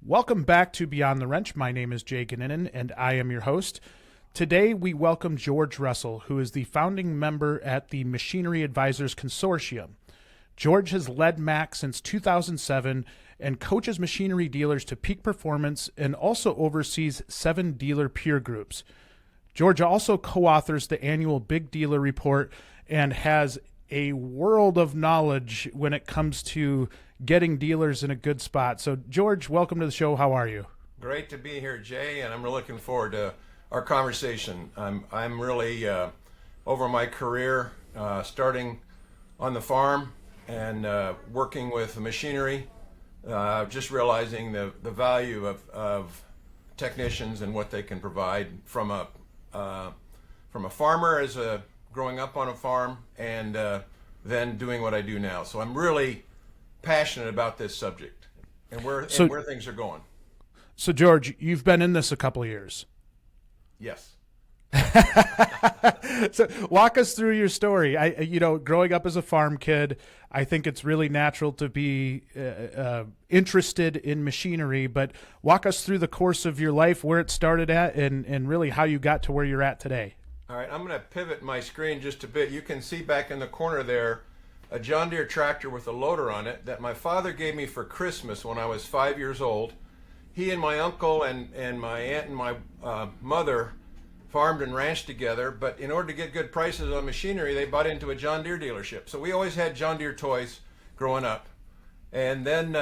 Welcome back to Beyond the Wrench. My name is Jay Goninen, and I am your host. Today, we welcome George Russell, who is the founding member at the Machinery Advisors Consortium. George has led MAC since 2007 and coaches machinery dealers to peak performance and also oversees 7 dealer peer groups. George also co-authors the annual Big Dealer Report and has a world of knowledge when it comes to getting dealers in a good spot. So, George, welcome to the show. How are you? Great to be here, Jay, and I'm really looking forward to our conversation. I'm really over my career, starting on the farm and working with machinery, just realizing the value of technicians and what they can provide from a farmer growing up on a farm and then doing what I do now. So I'm really passionate about this subject and where things are going. So, George, you've been in this a couple of years. Yes. So walk us through your story. Growing up as a farm kid, I think it's really natural to be interested in machinery, but walk us through the course of your life, where it started at, and really how you got to where you're at today. All right, I'm going to pivot my screen just a bit. You can see back in the corner there a John Deere tractor with a loader on it that my father gave me for Christmas when I was 5 years old. He and my uncle and my aunt and my mother farmed and ranched together, but in order to get good prices on machinery, they bought into a John Deere dealership. So we always had John Deere toys growing up. And then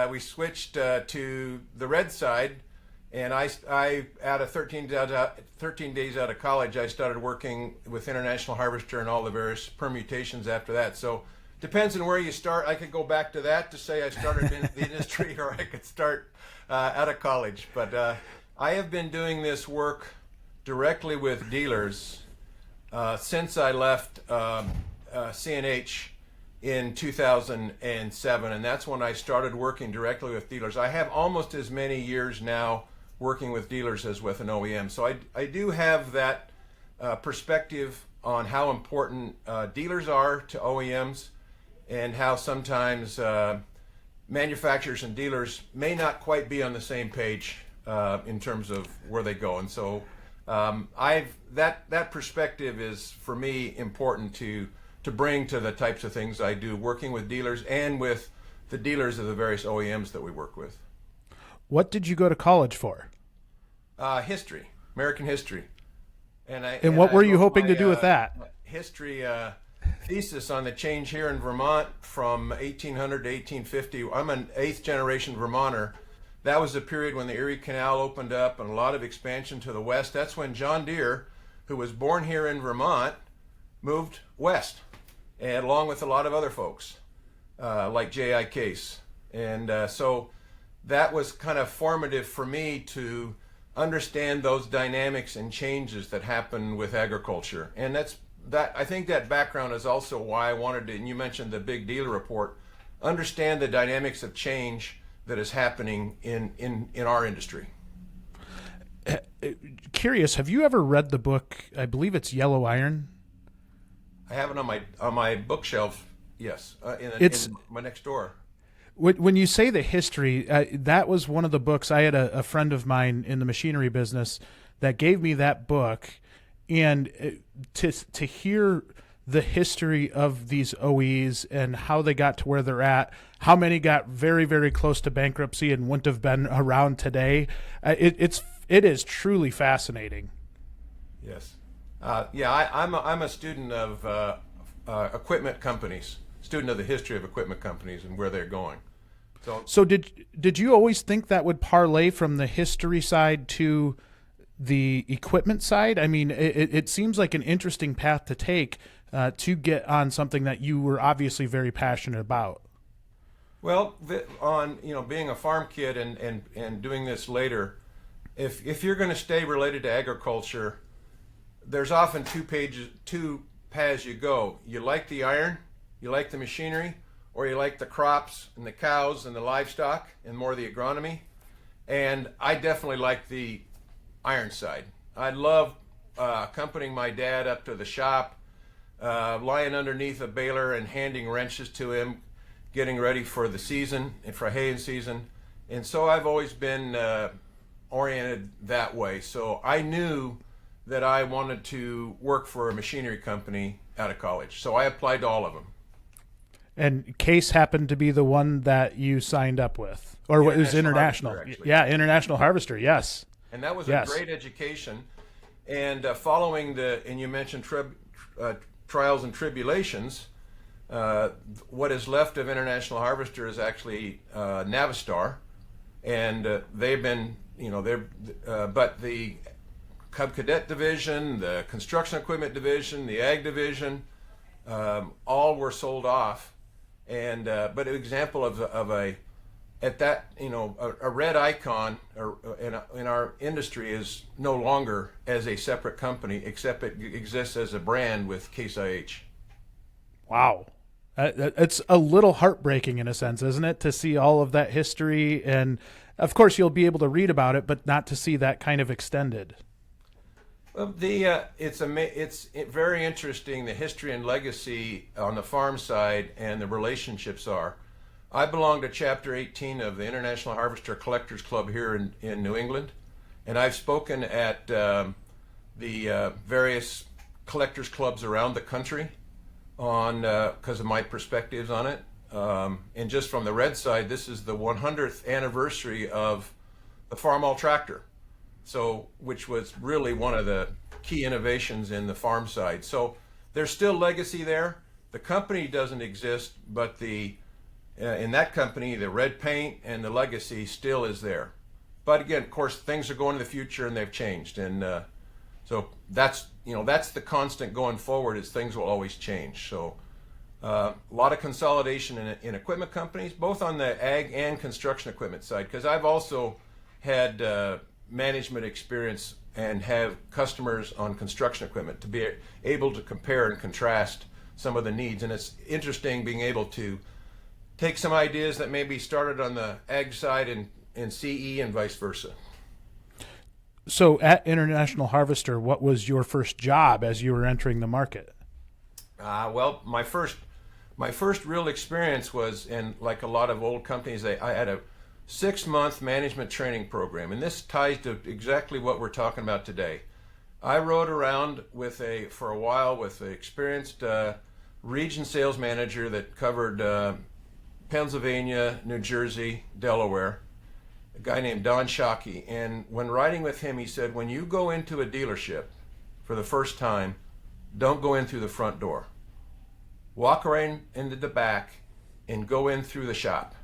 we switched to the red side, and I out of 13 days out of college, I started working with International Harvester and all the various permutations after that. So depends on where you start. I could go back to that to say I started in the industry, or I could start out of college. But I have been doing this work directly with dealers since I left CNH in 2007, and that's when I started working directly with dealers. I have almost as many years now working with dealers as with an OEM. So I do have that perspective on how important dealers are to OEMs and how sometimes manufacturers and dealers may not quite be on the same page in terms of where they go. And so that perspective is, for me, important to bring to the types of things I do, working with dealers and with the dealers of the various OEMs that we work with. What did you go to college for? History, American history. And what were you hoping to do with that? History thesis on the change here in Vermont from 1800 to 1850. I'm an 8th generation Vermonter. That was the period when the Erie Canal opened up and a lot of expansion to the west. That's when John Deere, who was born here in Vermont, moved west, and along with a lot of other folks, like jayg Case. And so that was kind of formative for me to understand those dynamics and changes that happen with agriculture. And I think that background is also why I wanted to, and you mentioned the Big Dealer Report, understand the dynamics of change that is happening in our industry. Curious, have you ever read the book, I believe it's Yellow Iron? I have it on my bookshelf, yes, in my next door. When you say the history, that was one of the books. I had a friend of mine in the machinery business that gave me that book, and to hear the history of these OEs and how they got to where they're at, how many got very, very close to bankruptcy and wouldn't have been around today. It is truly fascinating. Yes. I'm a student of equipment companies, student of the history of equipment companies and where they're going. So did you always think that would parlay from the history side to the equipment side? I mean, it seems like an interesting path to take to get on something that you were obviously very passionate about. Well, being a farm kid and doing this later, if you're going to stay related to agriculture, there's often two paths you go. You like the iron, you like the machinery, or you like the crops and the cows and the livestock and more the agronomy. And I definitely like the iron side. I love accompanying my dad up to the shop, lying underneath a baler and handing wrenches to him, getting ready for the season and for haying season. And so I've always been oriented that way. So I knew that I wanted to work for a machinery company out of college. So I applied to all of them. And Case happened to be the one that you signed up with, or what was International? Harvester, Yeah, International Harvester. Yes. And that was Yes. a great education. And following and you mentioned trials and tribulations, what is left of International Harvester is actually Navistar, and they've been, but the Cub Cadet division, the construction equipment division, the ag division, all were sold off. And but an example of a at that, a red icon in our industry is no longer as a separate company, except it exists as a brand with Case IH. Wow. It's a little heartbreaking in a sense, isn't it, to see all of that history? And of course you'll be able to read about it, but not to see that kind of extended. Well, it's very interesting, the history and legacy on the farm side and the relationships are. I belong to Chapter 18 of the International Harvester Collectors Club here in New England, and I've spoken at the various collectors clubs around the country on because of my perspectives on it. And just from the red side, this is the 100th anniversary of the Farmall tractor, so which was really one of the key innovations in the farm side. So there's still legacy there. The company doesn't exist, but in that company, the red paint and the legacy still is there. But again, of course, things are going to the future and they've changed. And so that's the constant going forward, is things will always change. So a lot of consolidation in equipment companies, both on the ag and construction equipment side, because I've also had management experience and have customers on construction equipment to be able to compare and contrast some of the needs. And it's interesting being able to take some ideas that maybe started on the ag side and CE and vice versa. So at International Harvester, what was your first job as you were entering the market? Well, my first real experience was, and like a lot of old companies, I had a 6-month management training program, and this ties to exactly what we're talking about today. I rode around for a while with an experienced region sales manager that covered Pennsylvania, New Jersey, Delaware, a guy named Don Shockey. And when riding with him, he said, when you go into a dealership for the first time, don't go in through the front door. Walk around into the back and go in through the shop.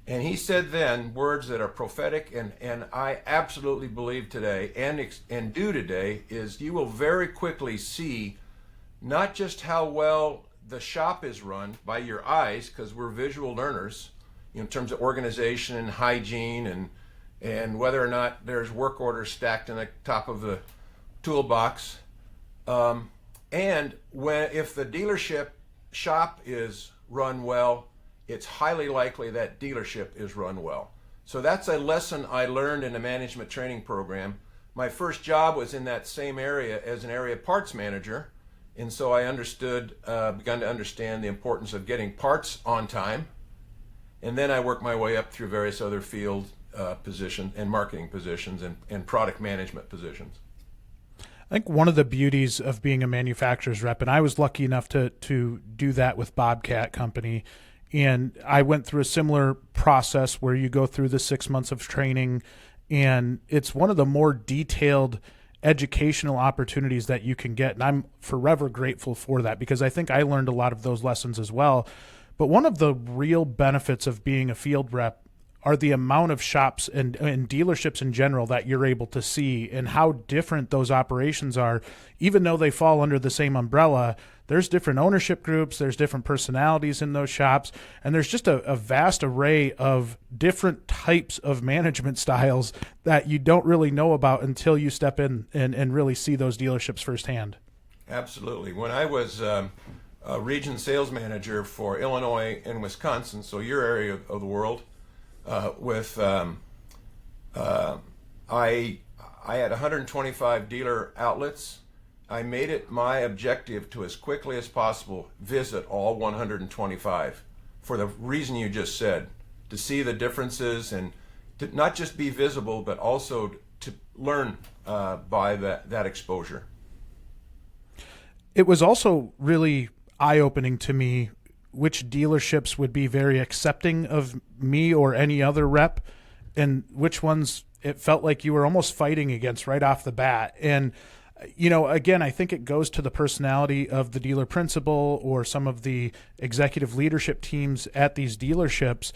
And he said then words that are prophetic, and I absolutely believe today and do today, is you will very quickly see not just how well the shop is run by your eyes, because we're visual learners in terms of organization and hygiene and whether or not there's work orders stacked in the top of the toolbox. And if the dealership shop is run well, it's highly likely that dealership is run well. So that's a lesson I learned in a management training program. My first job was in that same area as an area parts manager. And so I begun to understand the importance of getting parts on time. And then I worked my way up through various other field positions and marketing positions and product management positions. I think one of the beauties of being a manufacturer's rep, and I was lucky enough to do that with Bobcat Company, and I went through a similar process where you go through the 6 months of training, and it's one of the more detailed educational opportunities that you can get. And I'm forever grateful for that, because I think I learned a lot of those lessons as well. But one of the real benefits of being a field rep are the amount of shops and dealerships in general that you're able to see, and how different those operations are. Even though they fall under the same umbrella, there's different ownership groups, there's different personalities in those shops, and there's just a vast array of different types of management styles that you don't really know about until you step in and really see those dealerships firsthand. Absolutely. When I was a region sales manager for Illinois and Wisconsin, so your area of the world, I had 125 dealer outlets. I made it my objective to, as quickly as possible, visit all 125 for the reason you just said. to see the differences and to not just be visible, but also to learn by that exposure. It was also really eye-opening to me which dealerships would be very accepting of me or any other rep, and which ones it felt like you were almost fighting against right off the bat. And, again, I think it goes to the personality of the dealer principal or some of the executive leadership teams at these dealerships.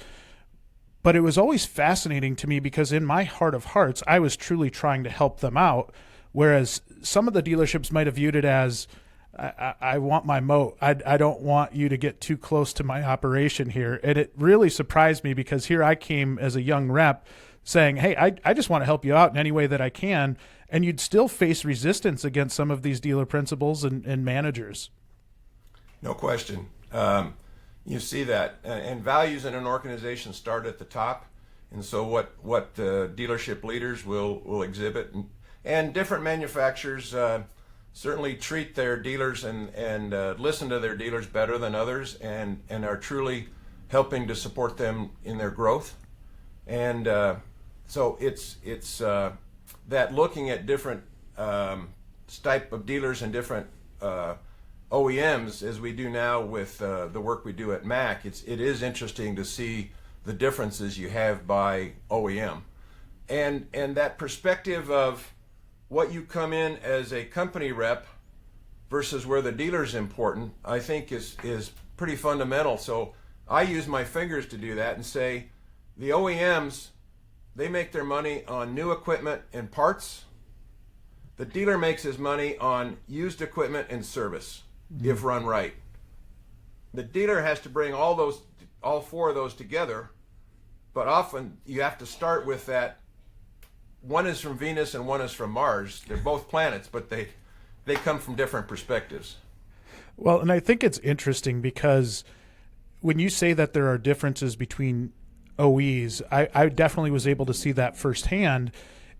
But it was always fascinating to me because in my heart of hearts, I was truly trying to help them out, whereas some of the dealerships might have viewed it as, I want my moat. I don't want you to get too close to my operation here. And it really surprised me because here I came as a young rep saying, hey, I just want to help you out in any way that I can. And you'd still face resistance against some of these dealer principals and managers. No question. You see that. And values in an organization start at the top. And so what the dealership leaders will exhibit. And different manufacturers certainly treat their dealers and listen to their dealers better than others and are truly helping to support them in their growth. And so it's that looking at different type of dealers and different OEMs as we do now with the work we do at Mac, it is interesting to see the differences you have by OEM. And that perspective of what you come in as a company rep versus where the dealer's important, I think is pretty fundamental. So I use my fingers to do that and say the OEMs, they make their money on new equipment and parts. The dealer makes his money on used equipment and service, if run right. The dealer has to bring all four of those together, but often you have to start with that. One is from Venus and one is from Mars. They're both planets, but they come from different perspectives. Well, and I think it's interesting because when you say that there are differences between OEs, I definitely was able to see that firsthand.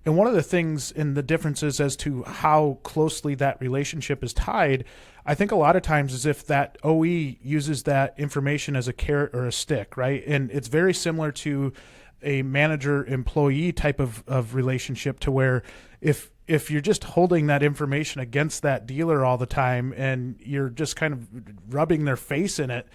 And one of the things in the differences as to how closely that relationship is tied, I think a lot of times is if that OE uses that information as a carrot or a stick, right? And it's very similar to a manager-employee type of relationship to where if you're just holding that information against that dealer all the time and you're just kind of rubbing their face in it,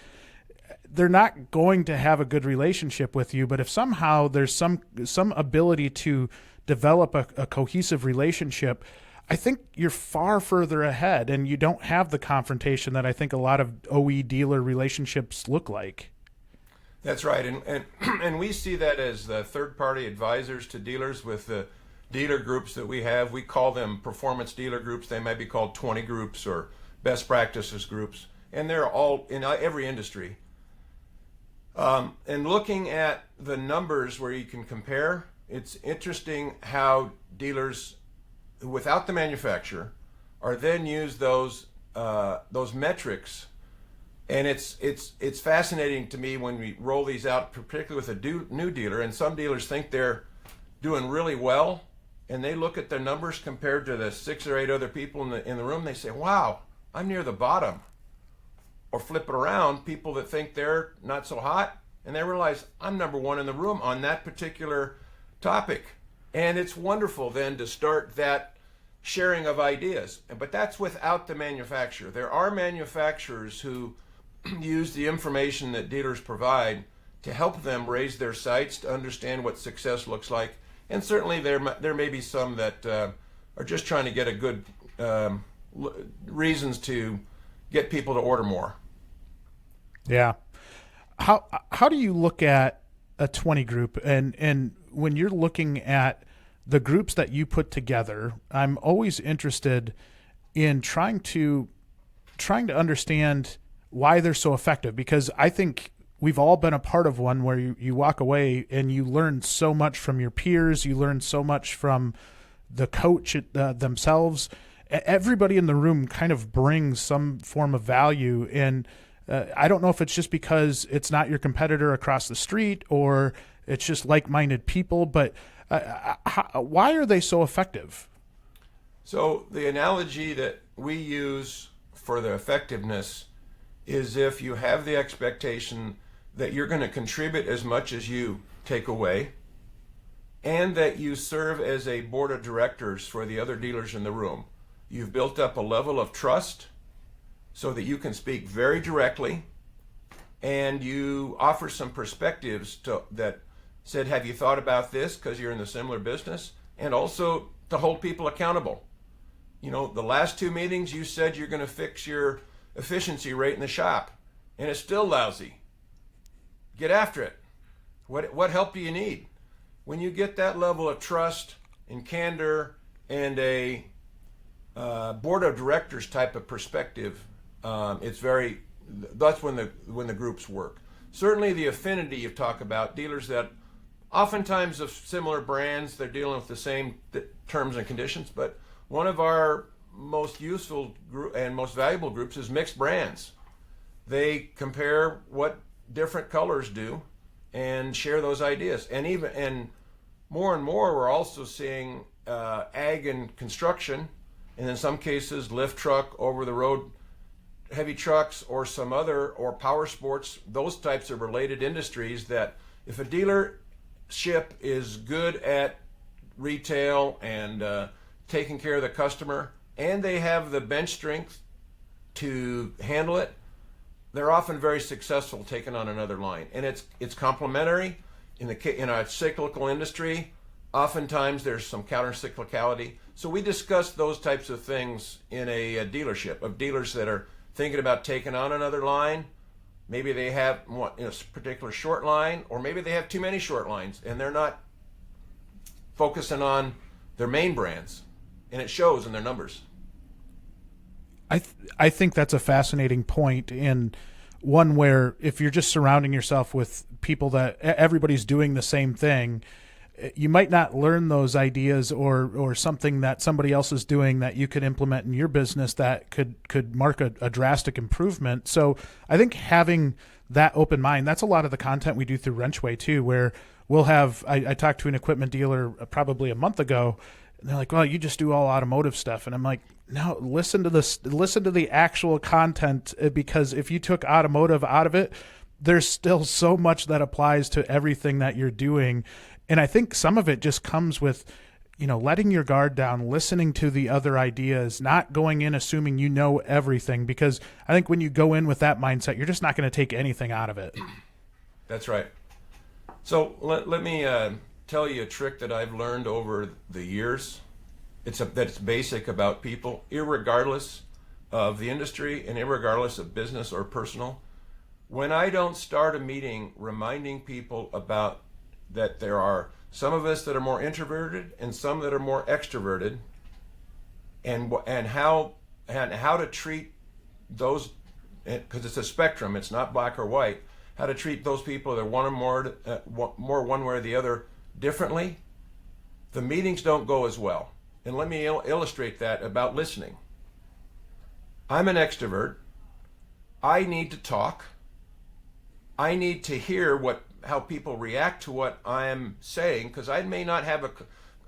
they're not going to have a good relationship with you. But if somehow there's some ability to develop a cohesive relationship, I think you're far further ahead and you don't have the confrontation that I think a lot of OE dealer relationships look like. That's right, and we see that as the third-party advisors to dealers with the dealer groups that we have. We call them performance dealer groups. They might be called 20 groups or best practices groups, and they're all in every industry. And looking at the numbers where you can compare, it's interesting how dealers, without the manufacturer, are then use those metrics. And it's fascinating to me when we roll these out, particularly with a new dealer, and some dealers think they're doing really well, and they look at their numbers compared to the 6 or 8 other people in the room. They say, "Wow, I'm near the bottom." Or flip it around, people that think they're not so hot, and they realize I'm number one in the room on that particular topic. And it's wonderful then to start that sharing of ideas. But that's without the manufacturer. There are manufacturers who use the information that dealers provide to help them raise their sights, to understand what success looks like. And certainly there may be some that are just trying to get a good reasons to get people to order more. Yeah. How do you look at a 20 group? And when you're looking at the groups that you put together, I'm always interested in trying to understand why they're so effective, because I think we've all been a part of one where you walk away and you learn so much from your peers, you learn so much from the coach themselves. Everybody in the room kind of brings some form of value, and I don't know if it's just because it's not your competitor across the street or it's just like-minded people, but why are they so effective? So the analogy that we use for the effectiveness is if you have the expectation that you're going to contribute as much as you take away, and that you serve as a board of directors for the other dealers in the room. You've built up a level of trust so that you can speak very directly, and you offer some perspectives that said, have you thought about this, because you're in the similar business, and also to hold people accountable. You know, the last 2 meetings you said you're going to fix your efficiency rate in the shop, and it's still lousy. Get after it. What help do you need? When you get that level of trust and candor and a board of directors type of perspective, that's when the groups work. Certainly the affinity you talk about, dealers that oftentimes of similar brands, they're dealing with the same terms and conditions, but one of our most useful and most valuable groups is mixed brands. They compare what different colors do and share those ideas. And more we're also seeing ag and construction, and in some cases lift truck, over the road heavy trucks, or some other, or power sports, those types of related industries, that if a dealership is good at retail and taking care of the customer, and they have the bench strength to handle it, they're often very successful taking on another line. And it's complementary. In a cyclical industry, oftentimes there's some counter-cyclicality. So we discuss those types of things in a dealership, of dealers that are thinking about taking on another line. Maybe they have a particular short line, or maybe they have too many short lines and they're not focusing on their main brands, and it shows in their numbers. I think that's a fascinating point, and one where if you're just surrounding yourself with people that everybody's doing the same thing, you might not learn those ideas or something that somebody else is doing that you could implement in your business that could mark a drastic improvement. So I think having that open mind, that's a lot of the content we do through WrenchWay too, where we'll have, I talked to an equipment dealer probably a month ago, and they're like, well, you just do all automotive stuff. And I'm like, no, listen to the actual content, because if you took automotive out of it, there's still so much that applies to everything that you're doing. And I think some of it just comes with, letting your guard down, listening to the other ideas, not going in assuming you know everything, because I think when you go in with that mindset, you're just not going to take anything out of it. That's right. So let me tell you a trick that I've learned over the years. That's basic about people, irregardless of the industry and irregardless of business or personal. When I don't start a meeting reminding people about that there are some of us that are more introverted and some that are more extroverted, and how to treat those, because it's a spectrum, it's not black or white, how to treat those people that want more one way or the other differently, the meetings don't go as well. And let me illustrate that about listening. I'm an extrovert. I need to talk. I need to hear how people react to what I'm saying, because I may not have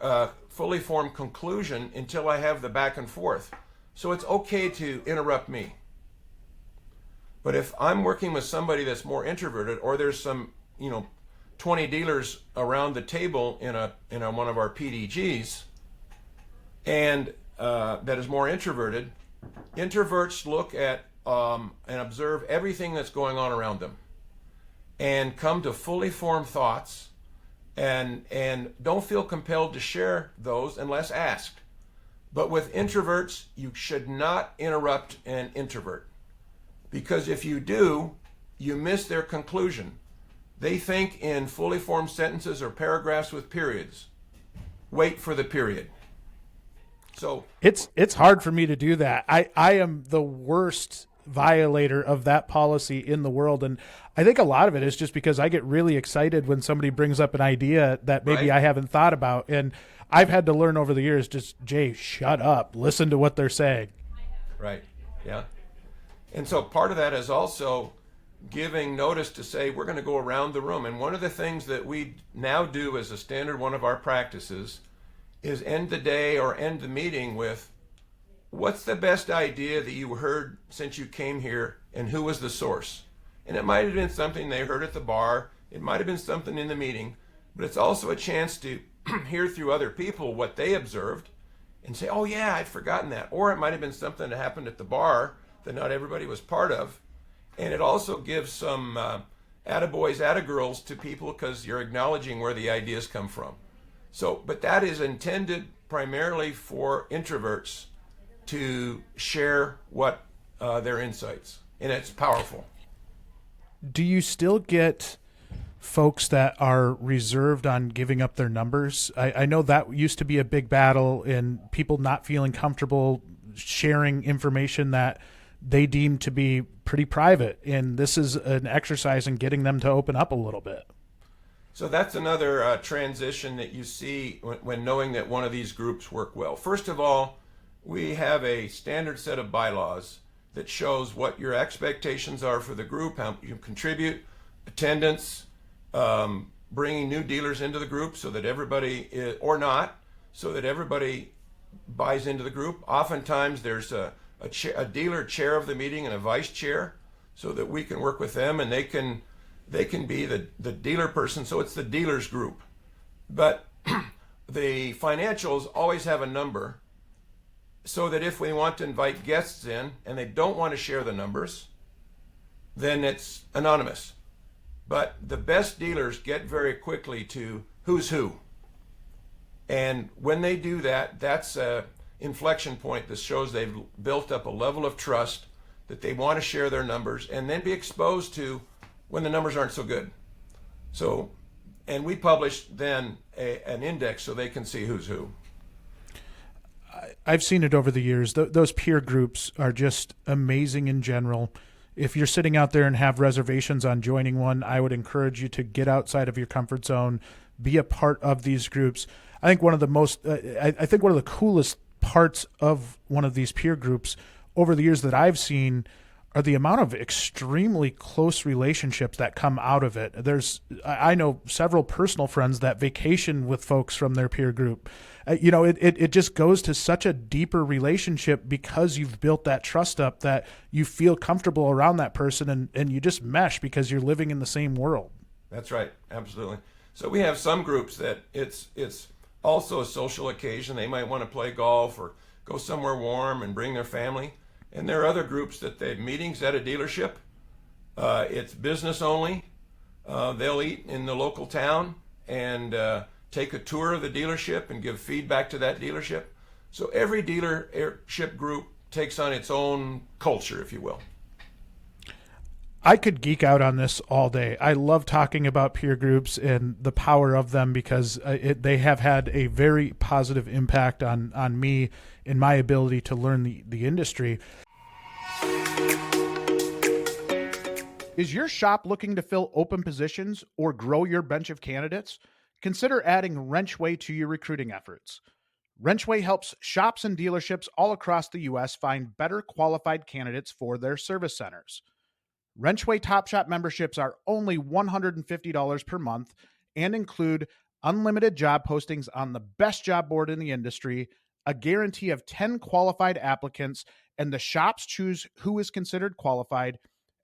a fully formed conclusion until I have the back and forth. So it's okay to interrupt me. But if I'm working with somebody that's more introverted, or there's some 20 dealers around the table in one of our PDGs, and that is more introverted, introverts look at and observe everything that's going on around them, and come to fully formed thoughts, and don't feel compelled to share those unless asked. But with introverts, you should not interrupt an introvert, because if you do, you miss their conclusion. They think in fully formed sentences or paragraphs with periods. Wait for the period. So it's hard for me to do that. I am the worst violator of that policy in the world, and I think a lot of it is just because I get really excited when somebody brings up an idea that maybe I haven't thought about, and I've had to learn over the years, just, Jay, shut up, listen to what they're saying. Right. Yeah. And so part of that is also giving notice to say we're going to go around the room. And one of the things that we now do as a standard one of our practices is end the day or end the meeting with, what's the best idea that you heard since you came here, and who was the source? And it might have been something they heard at the bar. It might have been something in the meeting, but it's also a chance to hear through other people what they observed and say, oh yeah, I'd forgotten that. Or it might have been something that happened at the bar that not everybody was part of. And it also gives some attaboys, attagirls to people because you're acknowledging where the ideas come from. So, but that is intended primarily for introverts to share what their insights, and it's powerful. Do you still get folks that are reserved on giving up their numbers? I know that used to be a big battle in people not feeling comfortable sharing information that they deem to be pretty private. And this is an exercise in getting them to open up a little bit. So that's another transition that you see when knowing that one of these groups work well. First of all, we have a standard set of bylaws that shows what your expectations are for the group, how you contribute, attendance, bringing new dealers into the group so that everybody, or not, so that everybody buys into the group. Oftentimes there's a dealer chair of the meeting and a vice chair so that we can work with them and they can be the dealer person, so it's the dealers group. But the financials always have a number so that if we want to invite guests in and they don't want to share the numbers, then it's anonymous. But the best dealers get very quickly to who's who. And when they do that, that's an inflection point that shows they've built up a level of trust that they want to share their numbers and then be exposed to when the numbers aren't so good. So, and we publish then an index so they can see who's who. I've seen it over the years. Those peer groups are just amazing in general. If you're sitting out there and have reservations on joining one, I would encourage you to get outside of your comfort zone, be a part of these groups. I think one of the coolest parts of one of these peer groups over the years that I've seen are the amount of extremely close relationships that come out of it. I know several personal friends that vacation with folks from their peer group. It just goes to such a deeper relationship because you've built that trust up that you feel comfortable around that person and you just mesh because you're living in the same world. That's right. Absolutely. So we have some groups that it's also a social occasion. They might want to play golf or go somewhere warm and bring their family. And there are other groups that they have meetings at a dealership. It's business only. They'll eat in the local town and take a tour of the dealership and give feedback to that dealership. So every dealership group takes on its own culture, if you will. I could geek out on this all day. I love talking about peer groups and the power of them because they have had a very positive impact on me in my ability to learn the industry. Is your shop looking to fill open positions or grow your bench of candidates? Consider adding WrenchWay to your recruiting efforts. WrenchWay helps shops and dealerships all across the U.S. find better qualified candidates for their service centers. WrenchWay Top Shop memberships are only $150 per month and include unlimited job postings on the best job board in the industry, a guarantee of 10 qualified applicants, and the shops choose who is considered qualified,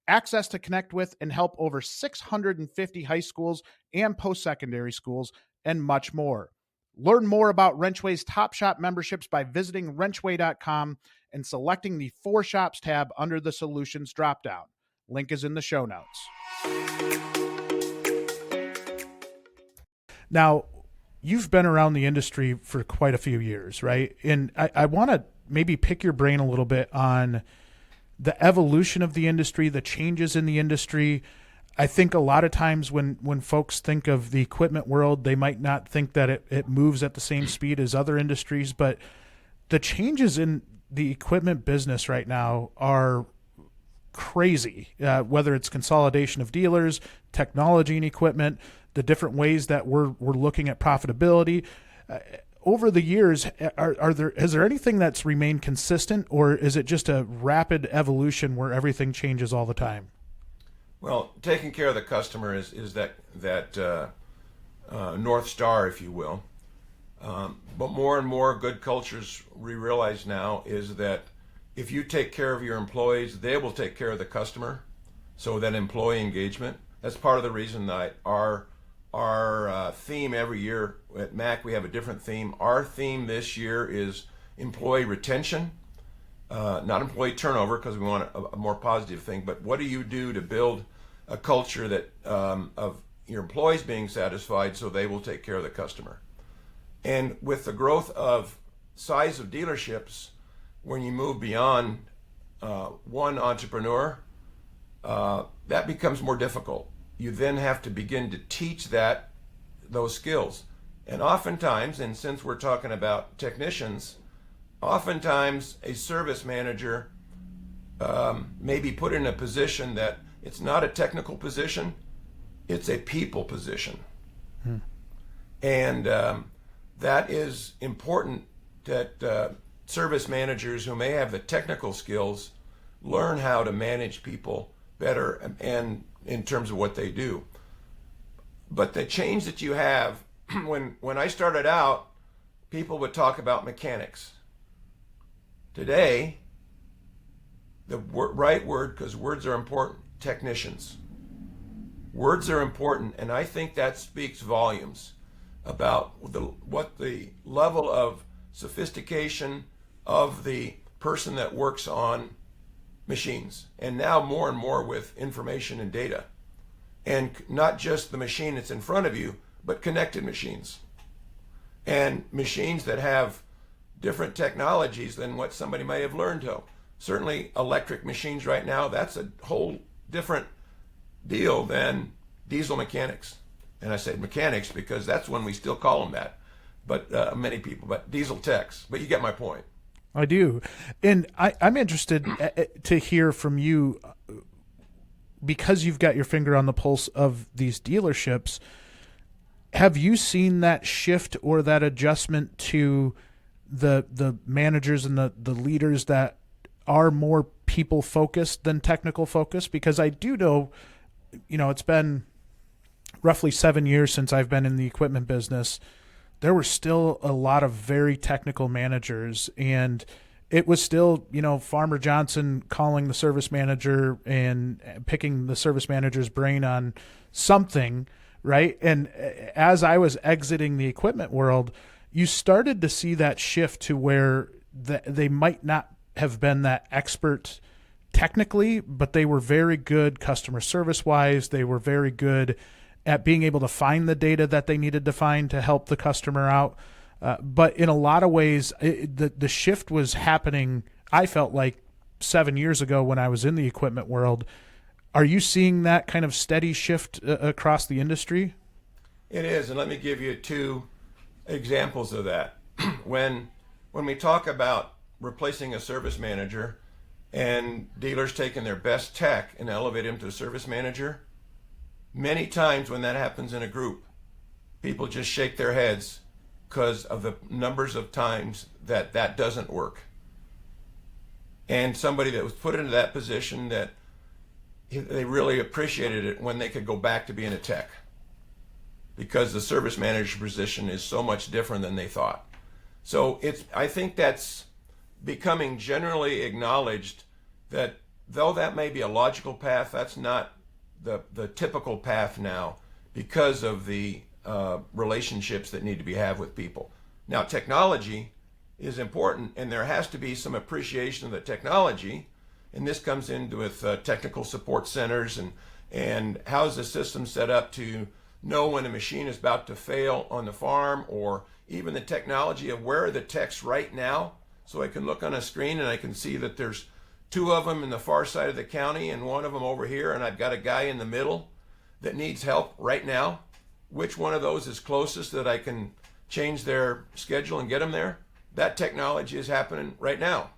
access to connect with and help over 650 high schools and post-secondary schools, and much more. Learn more about WrenchWay's Top Shop memberships by visiting wrenchway.com and selecting the For Shops tab under the Solutions dropdown. Link is in the show notes. Now, you've been around the industry for quite a few years, right? And I want to maybe pick your brain a little bit on the evolution of the industry, the changes in the industry. I think a lot of times when folks think of the equipment world, they might not think that it moves at the same speed as other industries, but the changes in the equipment business right now are crazy, whether it's consolidation of dealers, technology and equipment, the different ways that we're looking at profitability. Over the years, is there anything that's remained consistent, or is it just a rapid evolution where everything changes all the time? Well, taking care of the customer is that North Star, if you will. But more and more good cultures we realize now is that if you take care of your employees, they will take care of the customer. So that employee engagement, that's part of the reason that our theme every year at Mac, we have a different theme. Our theme this year is employee retention, not employee turnover, because we want a more positive thing, but what do you do to build a culture that of your employees being satisfied so they will take care of the customer. And with the growth of size of dealerships, when you move beyond one entrepreneur, that becomes more difficult. You then have to begin to teach those skills. And oftentimes, and since we're talking about technicians, oftentimes a service manager may be put in a position that it's not a technical position, it's a people position. And that is important that service managers who may have the technical skills learn how to manage people better and in terms of what they do. But the change that you have, when I started out, people would talk about mechanics. Today, the right word, because words are important, technicians. Words are important, and I think that speaks volumes about what the level of sophistication of the person that works on machines, and now more and more with information and data, and not just the machine that's in front of you, but connected machines, and machines that have different technologies than what somebody may have learned to. Certainly electric machines right now, that's a whole different deal than diesel mechanics. And I said mechanics because that's when we still call them that, but many people, but diesel techs. But you get my point. I do. And I'm interested to hear from you, because you've got your finger on the pulse of these dealerships. Have you seen that shift or that adjustment to the managers and the leaders that are more people focused than technical focused? Because I do know, it's been roughly 7 years since I've been in the equipment business. There were still a lot of very technical managers, and it was still, Farmer Johnson calling the service manager and picking the service manager's brain on something, right? And as I was exiting the equipment world, you started to see that shift to where they might not have been that expert technically, but they were very good customer service wise. They were very good at being able to find the data that they needed to find to help the customer out. But in a lot of ways, the shift was happening, I felt like 7 years ago when I was in the equipment world. Are you seeing that kind of steady shift across the industry? It is, and let me give you two examples of that. When we talk about replacing a service manager and dealers taking their best tech and elevate him to a service manager, many times when that happens in a group, people just shake their heads because of the numbers of times that doesn't work. And somebody that was put into that position, that they really appreciated it when they could go back to being a tech, because the service manager position is so much different than they thought. So I think that's becoming generally acknowledged, that though that may be a logical path, that's not the typical path now, because of the relationships that need to be had with people. Now, technology is important, and there has to be some appreciation of the technology, and this comes into with technical support centers and how's the system set up to know when a machine is about to fail on the farm, or even the technology of where are the techs right now, so I can look on a screen and I can see that there's two of them in the far side of the county and one of them over here, and I've got a guy in the middle that needs help right now. Which one of those is closest that I can change their schedule and get them there? That technology is happening right now.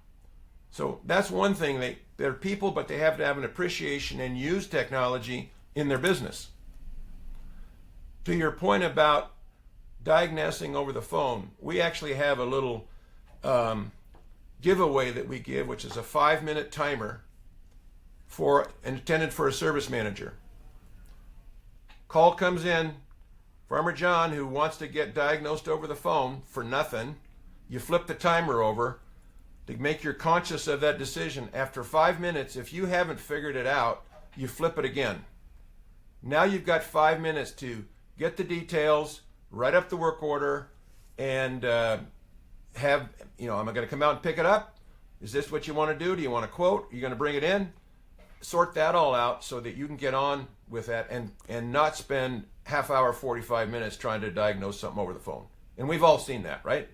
So that's one thing. They're people, but they have to have an appreciation and use technology in their business. To your point about diagnosing over the phone, we actually have a little giveaway that we give, which is a 5-minute timer intended for a service manager. Call comes in, Farmer John, who wants to get diagnosed over the phone for nothing. You flip the timer over to make you conscious of that decision. After 5 minutes, if you haven't figured it out, you flip it again. Now you've got 5 minutes to get the details, write up the work order, and have, am I going to come out and pick it up? Is this what you want to do? Do you want a quote? Are you going to bring it in? Sort that all out so that you can get on with that and not spend half hour, 45 minutes trying to diagnose something over the phone. And we've all seen that, right?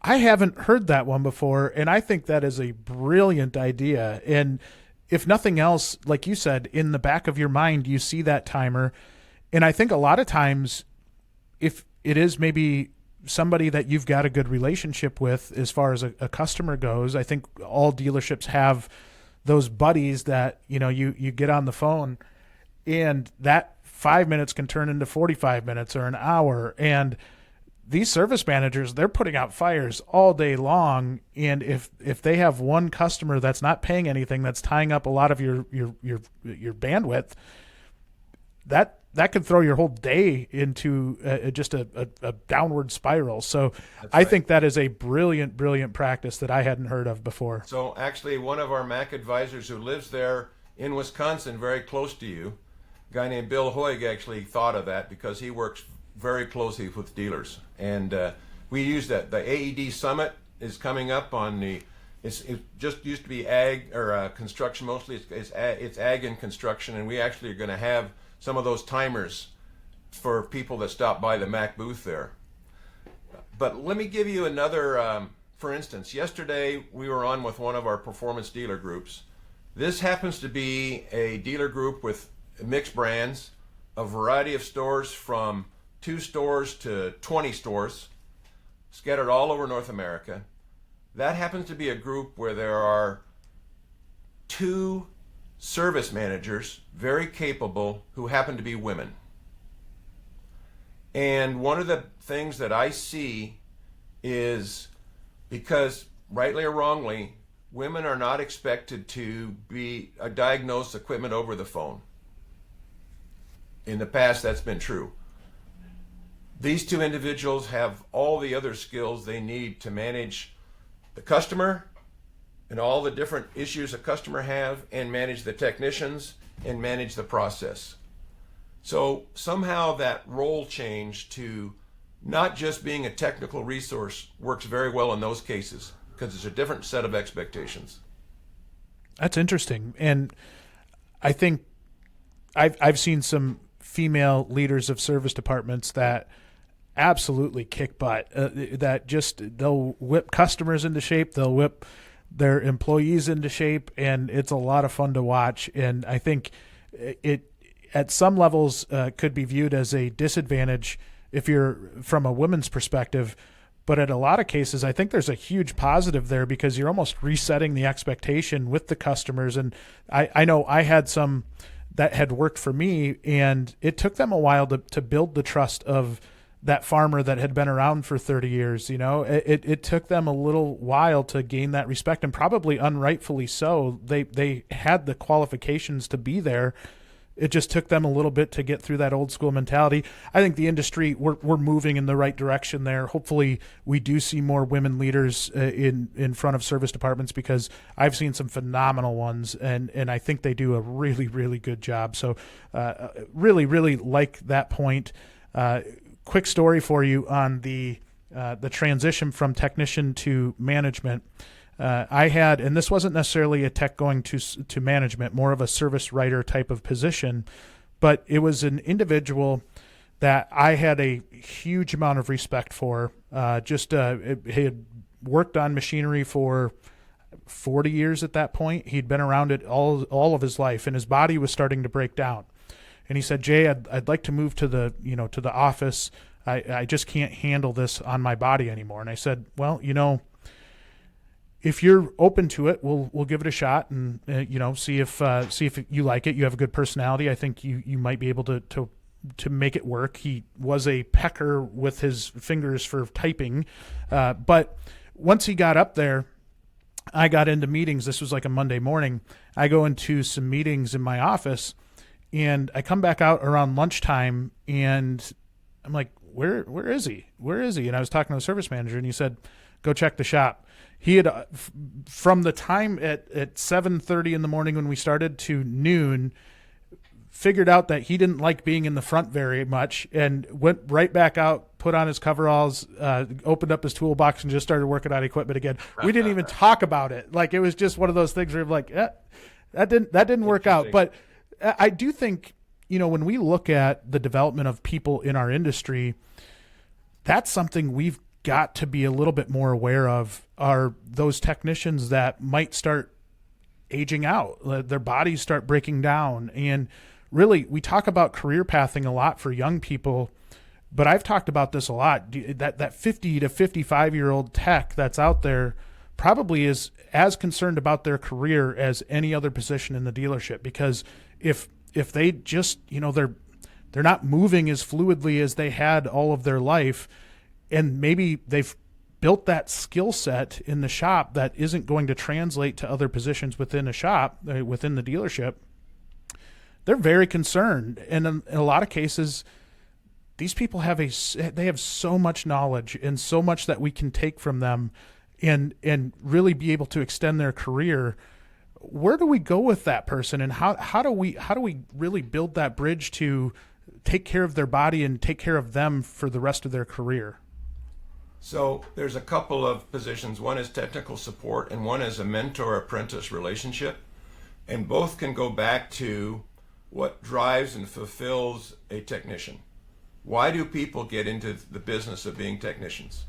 I haven't heard that one before, and I think that is a brilliant idea. And if nothing else, like you said, in the back of your mind, you see that timer. And I think a lot of times, if it is maybe somebody that you've got a good relationship with as far as a customer goes, I think all dealerships have those buddies that, you get on the phone, and that 5 minutes can turn into 45 minutes or an hour. And these service managers, they're putting out fires all day long. And if they have one customer that's not paying anything, that's tying up a lot of your bandwidth, that could throw your whole day into just a downward spiral. So I think that is a brilliant, brilliant practice that I hadn't heard of before. So actually, one of our Mac advisors who lives there in Wisconsin, very close to you, a guy named Bill Hoig, actually thought of that because he works very closely with dealers. And we use that. The AED Summit is coming up on it just used to be ag or construction mostly. It's ag and construction, and we actually are going to have some of those timers for people that stop by the Mac booth there. But let me give you another, for instance, yesterday we were on with one of our performance dealer groups. This happens to be a dealer group with mixed brands, a variety of stores from 2 stores to 20 stores, scattered all over North America. That happens to be a group where there are 2 service managers, very capable, who happen to be women. And one of the things that I see is because, rightly or wrongly, women are not expected to diagnose equipment over the phone. In the past, that's been true. These 2 individuals have all the other skills they need to manage the customer and all the different issues a customer have, and manage the technicians and manage the process. So somehow that role change to not just being a technical resource works very well in those cases because it's a different set of expectations. That's interesting. And I think I've seen some female leaders of service departments that absolutely kick butt, that just they'll whip customers into shape, they'll whip their employees into shape, and it's a lot of fun to watch. And I think it at some levels could be viewed as a disadvantage if you're from a woman's perspective, but in a lot of cases I think there's a huge positive there because you're almost resetting the expectation with the customers. And I know I had some that had worked for me, and it took them a while to build the trust of that farmer that had been around for 30 years. It took them a little while to gain that respect, and probably unrightfully so. They had the qualifications to be there. It just took them a little bit to get through that old school mentality. I think the industry, we're moving in the right direction there. Hopefully we do see more women leaders in front of service departments, because I've seen some phenomenal ones, and I think they do a really, really good job. So really, really like that point. Quick story for you on the transition from technician to management. I had, and this wasn't necessarily a tech going to management, more of a service writer type of position, but it was an individual that I had a huge amount of respect for. He had worked on machinery for 40 years at that point. He'd been around it all of his life, and his body was starting to break down. And he said, "Jay, I'd like to move to the office. I just can't handle this on my body anymore." And I said, "Well, if you're open to it, we'll give it a shot and see if you like it. You have a good personality. I think you might be able to make it work." He was a pecker with his fingers for typing, but once he got up there, I got into meetings. This was like a Monday morning. I go into some meetings in my office, and I come back out around lunchtime, and I'm like, where is he? Where is he? And I was talking to the service manager, and he said, go check the shop. He had, from the time at 7:30 in the morning when we started to noon, figured out that he didn't like being in the front very much and went right back out, put on his coveralls, opened up his toolbox and just started working on equipment again. We didn't even talk about it. Like, it was just one of those things where you're like, that didn't work out. But I do think, when we look at the development of people in our industry, that's something we've got to be a little bit more aware of, are those technicians that might start aging out, their bodies start breaking down. And really, we talk about career pathing a lot for young people, but I've talked about this a lot. That 50 to 55-year-old tech that's out there probably is as concerned about their career as any other position in the dealership, because if they just, they're not moving as fluidly as they had all of their life, and maybe they've built that skill set in the shop that isn't going to translate to other positions within a shop, within the dealership, they're very concerned. And in a lot of cases, these people they have so much knowledge and so much that we can take from them and really be able to extend their career. Where do we go with that person, and how do we really build that bridge to take care of their body and take care of them for the rest of their career? So there's a couple of positions. One is technical support and one is a mentor-apprentice relationship. And both can go back to what drives and fulfills a technician. Why do people get into the business of being technicians?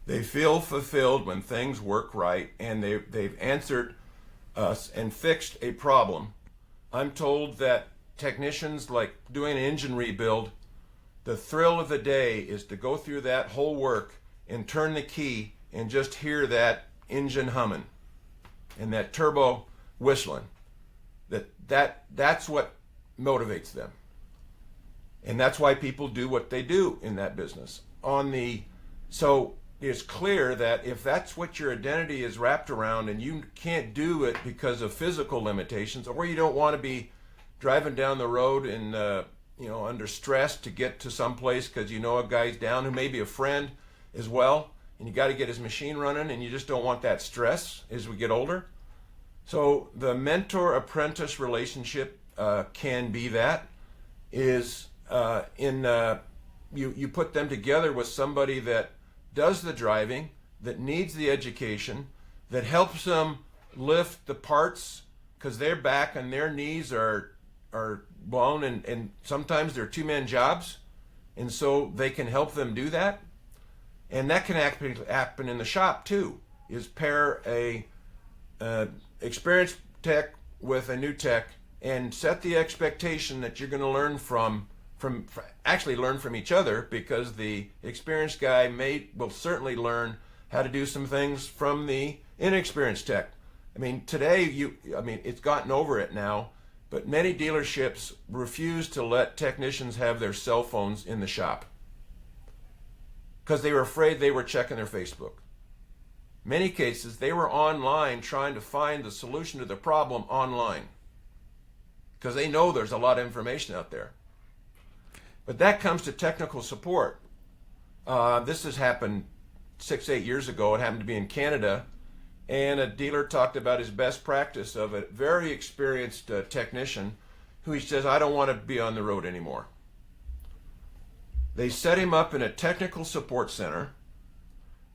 They feel fulfilled when things work right and they've answered us and fixed a problem. I'm told that technicians, like doing an engine rebuild, the thrill of the day is to go through that whole work and turn the key and just hear that engine humming and that turbo whistling. That's what motivates them. And that's why people do what they do in that business. So it's clear that if that's what your identity is wrapped around and you can't do it because of physical limitations, or you don't want to be driving down the road and under stress to get to some place because a guy's down who may be a friend as well, and you got to get his machine running, and you just don't want that stress as we get older. So the mentor-apprentice relationship can be that, is you put them together with somebody that does the driving, that needs the education, that helps them lift the parts because their back and their knees are blown, and sometimes they're two-man jobs, and so they can help them do that. And that can happen in the shop too, is pair a experienced tech with a new tech and set the expectation that you're going to learn from each other, because the experienced guy will certainly learn how to do some things from the inexperienced tech. Today it's gotten over it now, but many dealerships refuse to let technicians have their cell phones in the shop because they were afraid they were checking their Facebook. Many cases, they were online trying to find the solution to the problem online because they know there's a lot of information out there. But that comes to technical support. This has happened 6-8 years ago. It happened to be in Canada, and a dealer talked about his best practice of a very experienced technician who he says, I don't want to be on the road anymore. They set him up in a technical support center.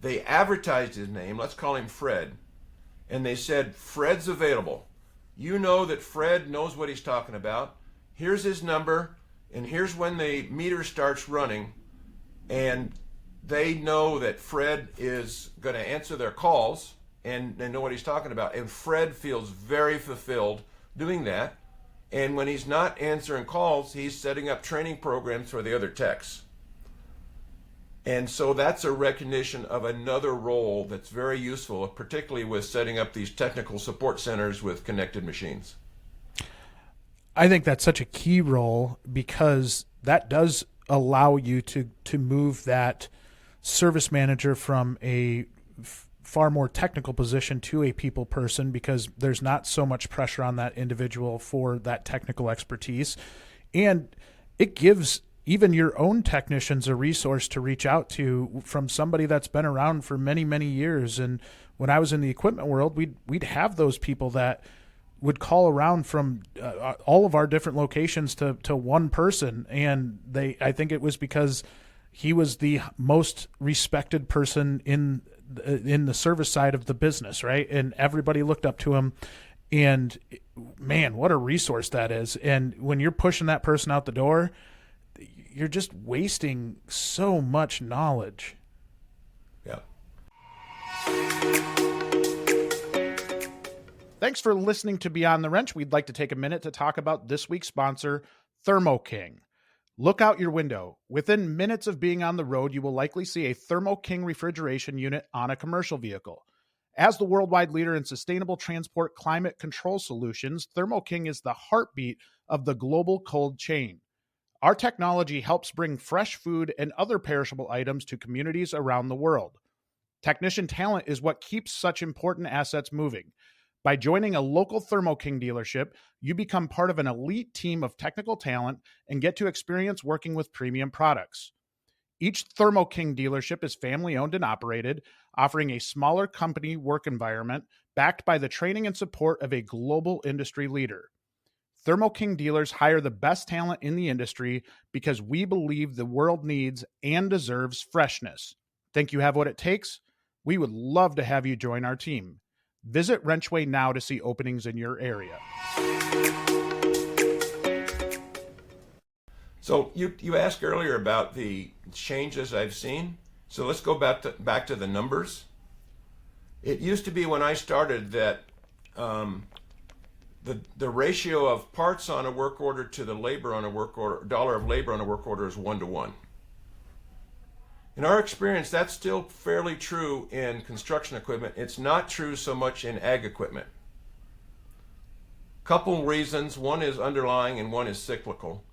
They advertised his name, let's call him Fred, and they said, Fred's available. You know that Fred knows what he's talking about. Here's his number, and here's when the meter starts running, and they know that Fred is going to answer their calls, and they know what he's talking about. And Fred feels very fulfilled doing that. And when he's not answering calls, he's setting up training programs for the other techs. And so that's a recognition of another role that's very useful, particularly with setting up these technical support centers with connected machines. I think that's such a key role, because that does allow you to move that service manager from a far more technical position to a people person, because there's not so much pressure on that individual for that technical expertise. And it gives even your own technician's a resource to reach out to from somebody that's been around for many, many years. And when I was in the equipment world, we'd have those people that would call around from all of our different locations to one person. And I think it was because he was the most respected person in the service side of the business, right? And everybody looked up to him. And man, what a resource that is. And when you're pushing that person out the door, you're just wasting so much knowledge. Yeah. Thanks for listening to Beyond the Wrench. We'd like to take a minute to talk about this week's sponsor, Thermo King. Look out your window. Within minutes of being on the road, you will likely see a Thermo King refrigeration unit on a commercial vehicle. As the worldwide leader in sustainable transport climate control solutions, Thermo King is the heartbeat of the global cold chain. Our technology helps bring fresh food and other perishable items to communities around the world. Technician talent is what keeps such important assets moving. By joining a local Thermo King dealership, you become part of an elite team of technical talent and get to experience working with premium products. Each Thermo King dealership is family-owned and operated, offering a smaller company work environment backed by the training and support of a global industry leader. Thermo King dealers hire the best talent in the industry because we believe the world needs and deserves freshness. Think you have what it takes? We would love to have you join our team. Visit WrenchWay now to see openings in your area. So you asked earlier about the changes I've seen. So let's go back to the numbers. It used to be when I started that the ratio of parts on a work order to the labor on a work order, dollar of labor on a work order is 1-to-1. In our experience, that's still fairly true in construction equipment. It's not true so much in ag equipment. Couple reasons. One is underlying and one is cyclical.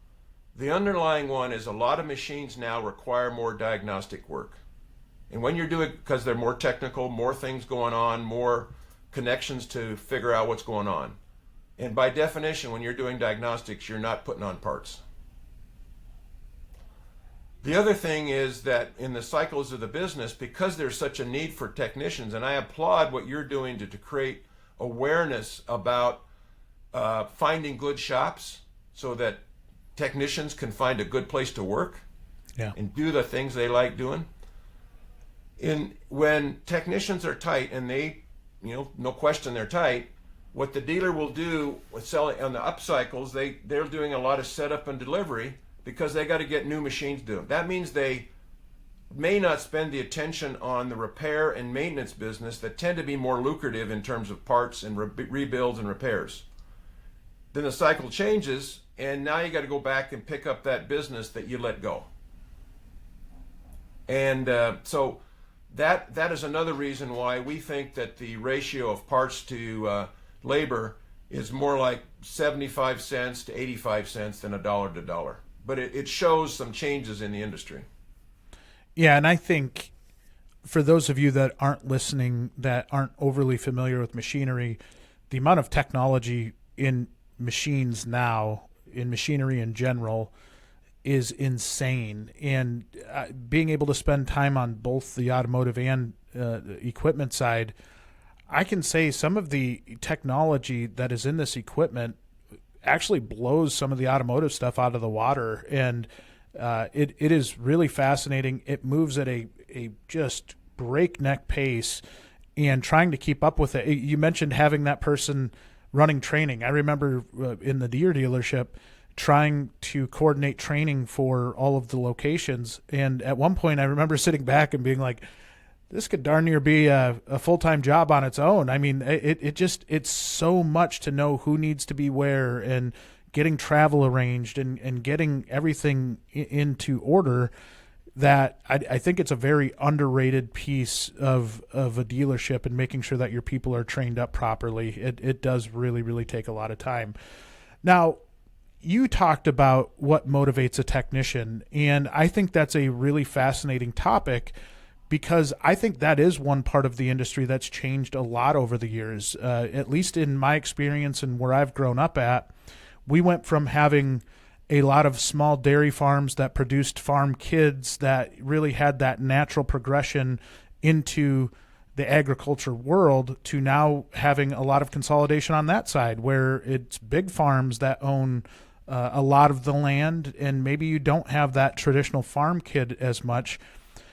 The underlying one is a lot of machines now require more diagnostic work. And when you're doing, because they're more technical, more things going on, more connections to figure out what's going on. And by definition, when you're doing diagnostics, you're not putting on parts. The other thing is that in the cycles of the business, because there's such a need for technicians, and I applaud what you're doing to create awareness about finding good shops so that technicians can find a good place to work and do the things they like doing. When technicians are tight, and they, no question they're tight, what the dealer will do with selling on the up cycles, they're doing a lot of setup and delivery because they got to get new machines to them. That means they may not spend the attention on the repair and maintenance business that tend to be more lucrative in terms of parts and rebuilds and repairs. Then the cycle changes, and now you got to go back and pick up that business that you let go. And so that is another reason why we think that the ratio of parts to labor is more like 75 cents to 85 cents than $1 to $1. But it shows some changes in the industry. Yeah, and I think for those of you that aren't listening, that aren't overly familiar with machinery, the amount of technology in machines now, in machinery in general, is insane. And being able to spend time on both the automotive and equipment side, I can say some of the technology that is in this equipment actually blows some of the automotive stuff out of the water. And it is really fascinating. It moves at a just breakneck pace, and trying to keep up with it. You mentioned having that person running training. I remember in the Deere dealership trying to coordinate training for all of the locations. And at one point I remember sitting back and being like, this could darn near be a full-time job on its own. I mean, it's so much to know who needs to be where, and getting travel arranged and getting everything into order, that I think it's a very underrated piece of a dealership, and making sure that your people are trained up properly. It does really, really take a lot of time. Now, you talked about what motivates a technician, and I think that's a really fascinating topic, because I think that is one part of the industry that's changed a lot over the years. At least in my experience and where I've grown up at, we went from having a lot of small dairy farms that produced farm kids that really had that natural progression into the agriculture world to now having a lot of consolidation on that side where it's big farms that own a lot of the land, and maybe you don't have that traditional farm kid as much.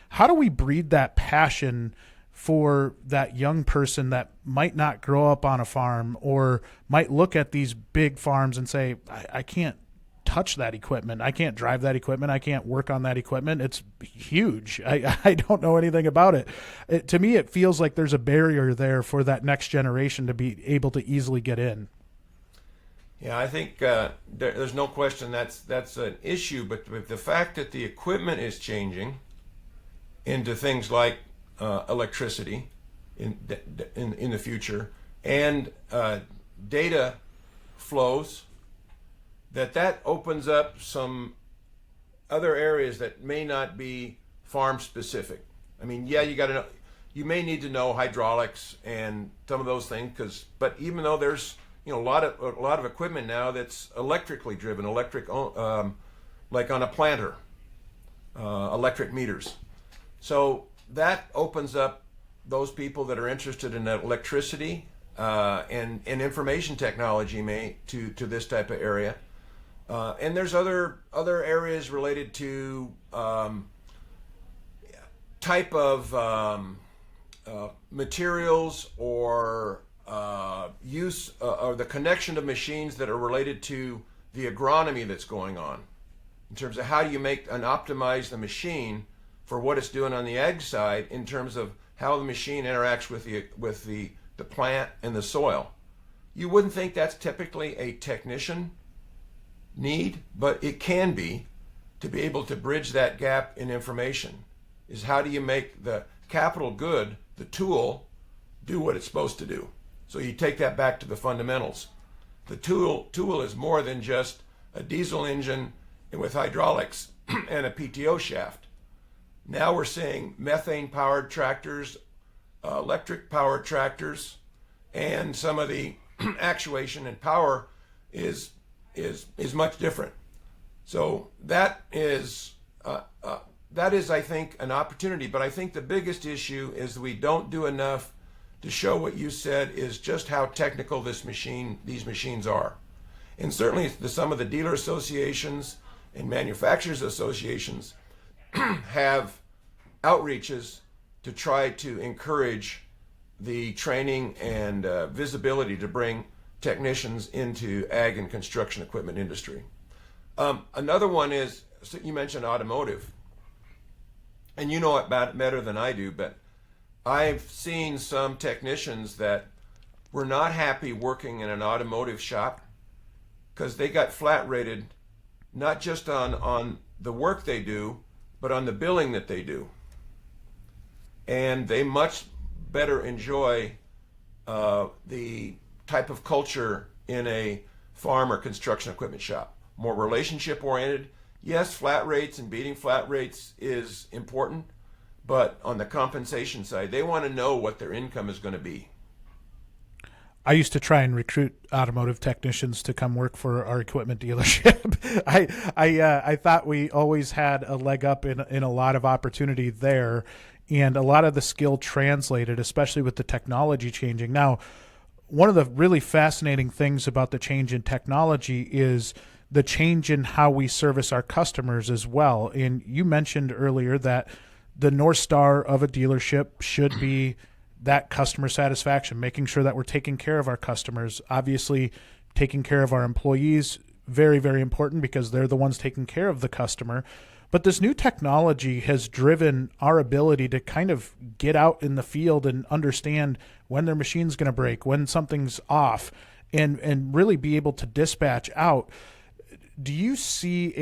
How do we breed that passion for that young person that might not grow up on a farm or might look at these big farms and say, I can't touch that equipment. I can't drive that equipment. I can't work on that equipment. It's huge. I don't know anything about it. To me, it feels like there's a barrier there for that next generation to be able to easily get in. Yeah, I think there's no question that's an issue, but with the fact that the equipment is changing into things like electricity in the future and data flows, that opens up some other areas that may not be farm specific. I mean, yeah, you may need to know hydraulics and some of those things, but even though there's a lot of equipment now that's electrically driven, like on a planter, electric meters. So that opens up those people that are interested in electricity and information technology to this type of area. And there's other areas related to type of materials or use or the connection of machines that are related to the agronomy that's going on in terms of how do you make and optimize the machine for what it's doing on the ag side in terms of how the machine interacts with the plant and the soil. You wouldn't think that's typically a technician need, but it can be to be able to bridge that gap in information. Is how do you make the capital good, the tool, do what it's supposed to do? So you take that back to the fundamentals. The tool is more than just a diesel engine with hydraulics and a PTO shaft. Now we're seeing methane-powered tractors, electric-powered tractors, and some of the actuation and power is much different. So that is, I think, an opportunity. But I think the biggest issue is we don't do enough to show what you said is just how technical these machines are. And certainly some of the dealer associations and manufacturers associations have outreaches to try to encourage the training and visibility to bring technicians into ag and construction equipment industry. Another one is, so you mentioned automotive, and you know it better than I do, but I've seen some technicians that were not happy working in an automotive shop because they got flat rated not just on the work they do, but on the billing that they do. And they much better enjoy the type of culture in a farm or construction equipment shop. More relationship oriented. Yes, flat rates and beating flat rates is important, but on the compensation side, they want to know what their income is going to be. I used to try and recruit automotive technicians to come work for our equipment dealership. I thought we always had a leg up in a lot of opportunity there, and a lot of the skill translated, especially with the technology changing. Now, one of the really fascinating things about the change in technology is the change in how we service our customers as well. And you mentioned earlier that the North Star of a dealership should be that customer satisfaction, making sure that we're taking care of our customers. Obviously, taking care of our employees, very, very important because they're the ones taking care of the customer. But this new technology has driven our ability to kind of get out in the field and understand when their machine's going to break, when something's off, and really be able to dispatch out. Do you see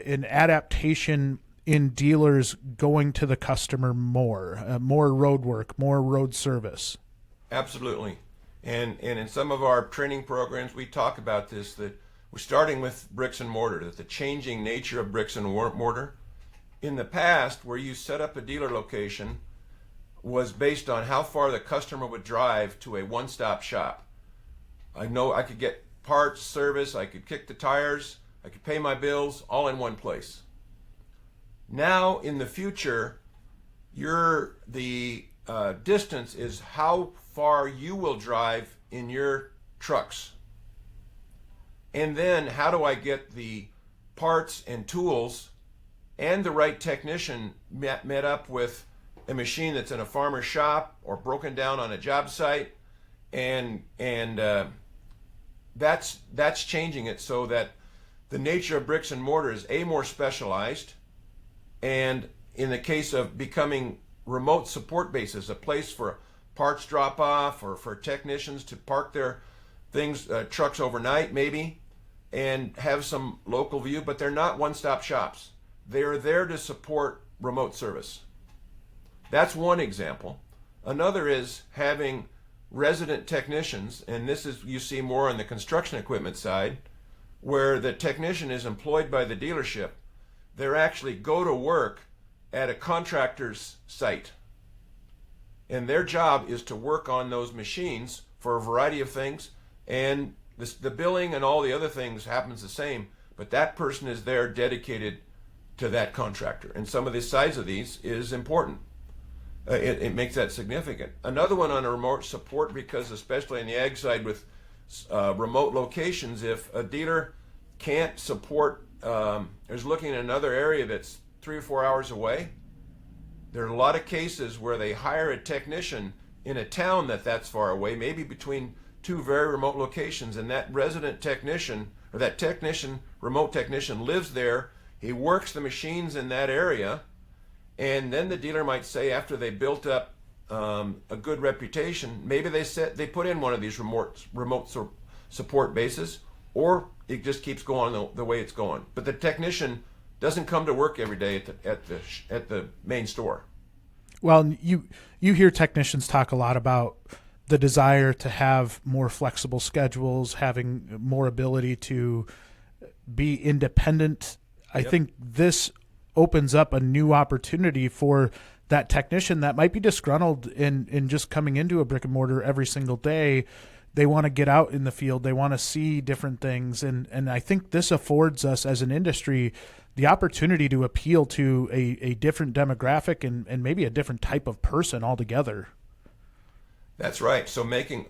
an adaptation in dealers going to the customer more road work, more road service? Absolutely. And in some of our training programs, we talk about this, that we're starting with bricks and mortar, that the changing nature of bricks and mortar. In the past, where you set up a dealer location was based on how far the customer would drive to a one-stop shop. I know I could get parts, service, I could kick the tires, I could pay my bills all in one place. Now, in the future, the distance is how far you will drive in your trucks. And then how do I get the parts and tools and the right technician met up with a machine that's in a farmer's shop or broken down on a job site, and that's changing it so that the nature of bricks and mortar is more specialized, and in the case of becoming remote support bases, a place for parts drop off or for technicians to park their trucks overnight maybe, and have some local view, but they're not one-stop shops. They're there to support remote service. That's one example. Another is having resident technicians, and this is, you see more on the construction equipment side, where the technician is employed by the dealership. They're actually go to work at a contractor's site. And their job is to work on those machines for a variety of things, and the billing and all the other things happens the same, but that person is there dedicated to that contractor. And some of the size of these is important. It makes that significant. Another one on a remote support, because especially on the ag side with remote locations, if a dealer can't support, is looking at another area that's 3 or 4 hours away, there are a lot of cases where they hire a technician in a town that's far away, maybe between two very remote locations, and that resident technician, or that technician, remote technician, lives there. He works the machines in that area, and then the dealer might say, after they built up a good reputation, maybe they put in one of these remote support bases, or it just keeps going the way it's going. But the technician doesn't come to work every day at the main store. Well, you hear technicians talk a lot about the desire to have more flexible schedules, having more ability to be independent. I think this opens up a new opportunity for that technician that might be disgruntled in just coming into a brick and mortar every single day. They want to get out in the field. They want to see different things. And I think this affords us as an industry the opportunity to appeal to a different demographic and maybe a different type of person altogether. That's right. So making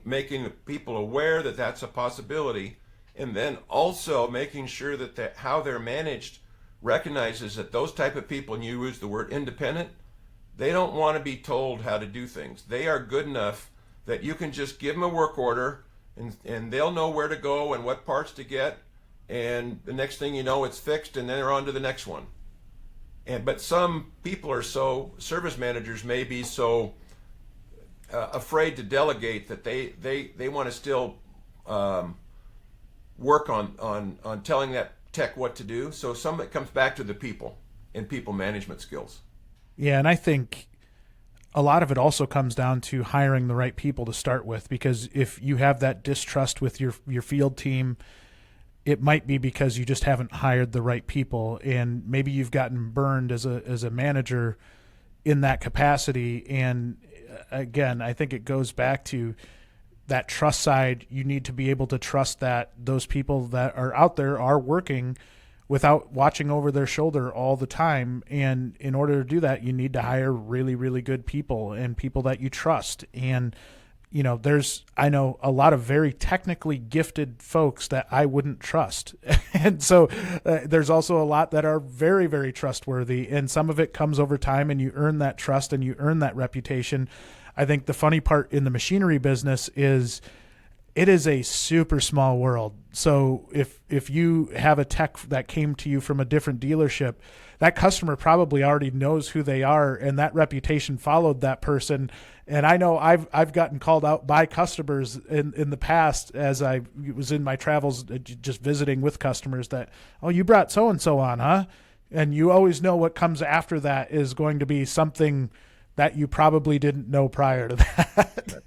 people aware that that's a possibility, and then also making sure that how they're managed recognizes that those type of people, and you use the word independent, they don't want to be told how to do things. They are good enough that you can just give them a work order, and they'll know where to go and what parts to get, and the next thing you know, it's fixed, and then they're on to the next one. But some people are service managers may be so afraid to delegate that they want to still work on telling that tech what to do. So some of it comes back to the people and people management skills. Yeah, and I think a lot of it also comes down to hiring the right people to start with, because if you have that distrust with your field team, it might be because you just haven't hired the right people, and maybe you've gotten burned as a manager in that capacity. And again, I think it goes back to that trust side. You need to be able to trust that those people that are out there are working without watching over their shoulder all the time. And in order to do that, you need to hire really, really good people and people that you trust. And, you know, I know a lot of very technically gifted folks that I wouldn't trust. And so there's also a lot that are very, very trustworthy. And some of it comes over time, and you earn that trust and you earn that reputation. I think the funny part in the machinery business is it is a super small world. So if you have a tech that came to you from a different dealership, that customer probably already knows who they are, and that reputation followed that person. And I know I've gotten called out by customers in the past as I was in my travels just visiting with customers that, oh, you brought so-and-so on, huh? And you always know what comes after that is going to be something that you probably didn't know prior to that.